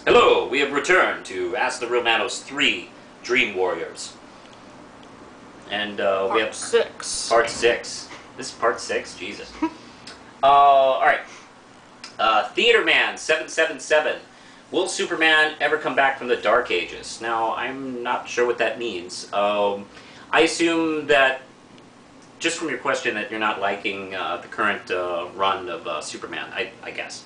Hello, we have returned to Ask the Real Manos 3 Dream Warriors. And we have Part 6. part 6. This is part 6? Jesus. Alright. Theater Man 777. Will Superman ever come back from the Dark Ages? Now, I'm not sure what that means. I assume that, just from your question, that you're not liking the current run of Superman, I guess.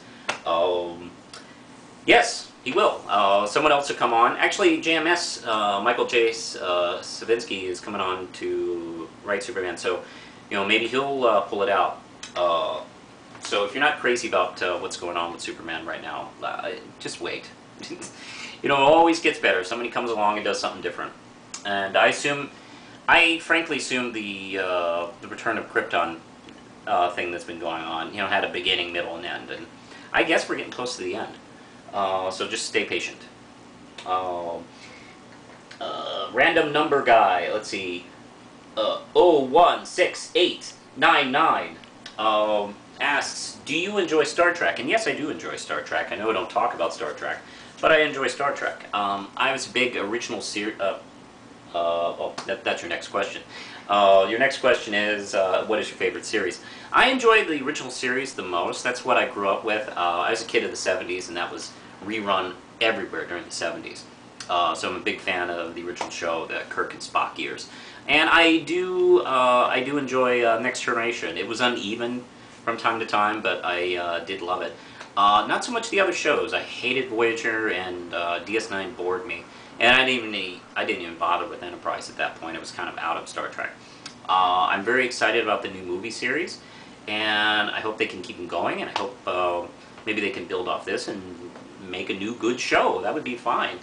Yes, he will. Someone else will come on. Actually, JMS, Michael J. Savinsky is coming on to write Superman, so maybe he'll pull it out. So if you're not crazy about what's going on with Superman right now, just wait. It always gets better. Somebody comes along and does something different. And I frankly assume the Return of Krypton thing that's been going on, had a beginning, middle, and end. And I guess we're getting close to the end. So just stay patient. Random number guy, let's see. 016899 asks, do you enjoy Star Trek? And yes, I do enjoy Star Trek. I know I don't talk about Star Trek, but I enjoy Star Trek. I was a big original series. That's your next question. Your next question is, what is your favorite series? I enjoy the original series the most. That's what I grew up with. I was a kid of the 70s, and that was rerun everywhere during the 70s. So I'm a big fan of the original show, the Kirk and Spock years. And I do enjoy Next Generation. It was uneven from time to time, but I did love it. Not so much the other shows. I hated Voyager, and DS9 bored me. And I didn't even bother with Enterprise at that point. It was kind of out of Star Trek. I'm very excited about the new movie series, and I hope they can keep them going, and I hope maybe they can build off this and make a new good show. That would be fine.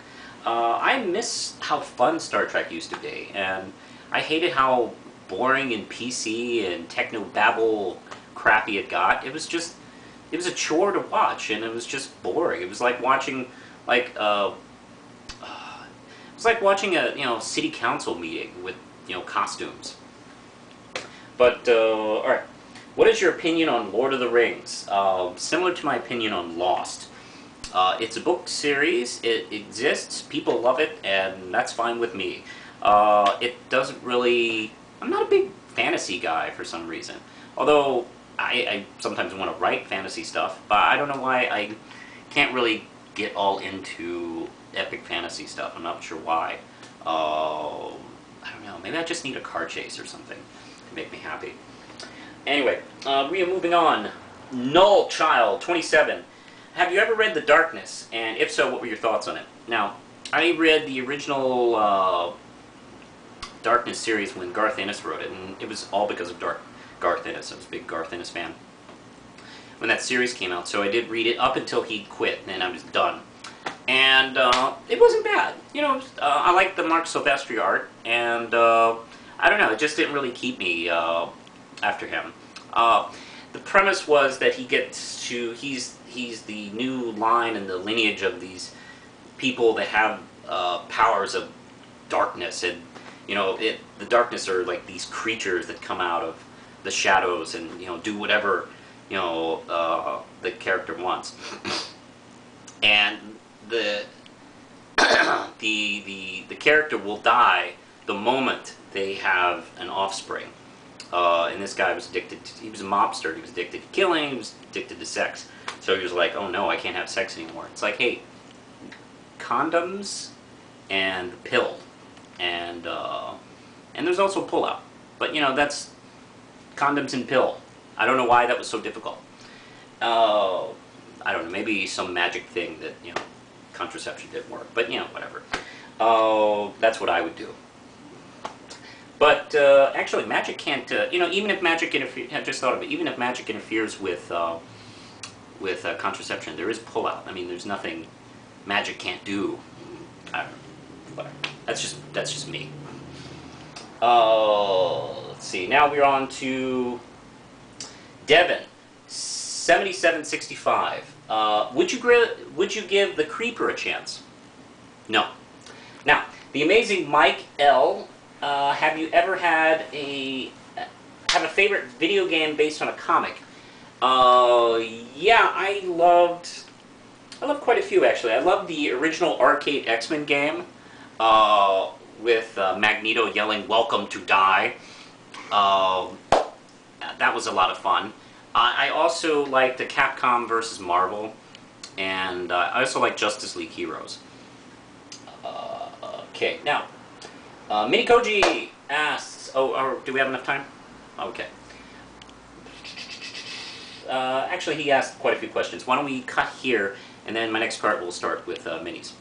I miss how fun Star Trek used to be, and I hated how boring and PC and techno-babble crappy it got. It was a chore to watch, and it was just boring. It was like watching, it was like watching a city council meeting with costumes. But all right, what is your opinion on Lord of the Rings? Similar to my opinion on Lost. It's a book series. It exists. People love it, and that's fine with me. It doesn't really. I'm not a big fantasy guy for some reason. Although I sometimes want to write fantasy stuff, but I don't know why I can't really get all into epic fantasy stuff. I'm not sure why. I don't know. Maybe I just need a car chase or something to make me happy. Anyway, we are moving on. Null Child 27. Have you ever read The Darkness? And if so, what were your thoughts on it? Now, I read the original Darkness series when Garth Ennis wrote it, and it was all because of Garth Ennis. I was a big Garth Ennis fan when that series came out, so I did read it up until he quit, and I was done. And it wasn't bad. I liked the Mark Silvestri art, and I don't know, it just didn't really keep me after him. The premise was that he's the new line in the lineage of these people that have powers of darkness, and the darkness are like these creatures that come out of the shadows and do whatever the character wants. And the the character will die the moment they have an offspring. And this guy was addicted to, he was a mobster, he was addicted to killing, he was addicted to sex. So he was like, oh no, I can't have sex anymore. It's like, hey, condoms and the pill. And there's also pull-out. But that's condoms and pill. I don't know why that was so difficult. I don't know, maybe some magic thing that, contraception didn't work. But, whatever. That's what I would do. But actually, magic can't. Even if magic interferes, I just thought of it. Even if magic interferes with contraception, there is pull-out. I mean, there's nothing magic can't do. I don't know. Whatever. That's just me. Let's see. Now we're on to Devin, 7765. Would you give The Creeper a chance? No. Now, the amazing Mike L. Have you ever had a favorite video game based on a comic? Yeah, I loved I love quite a few, actually. I love the original arcade X-Men game with Magneto yelling, "Welcome to die." That was a lot of fun. I also like the Capcom versus Marvel, and I also like Justice League Heroes. Okay, now, Mini Koji asks, do we have enough time? Okay. Actually, he asked quite a few questions. Why don't we cut here, and then my next part will start with minis.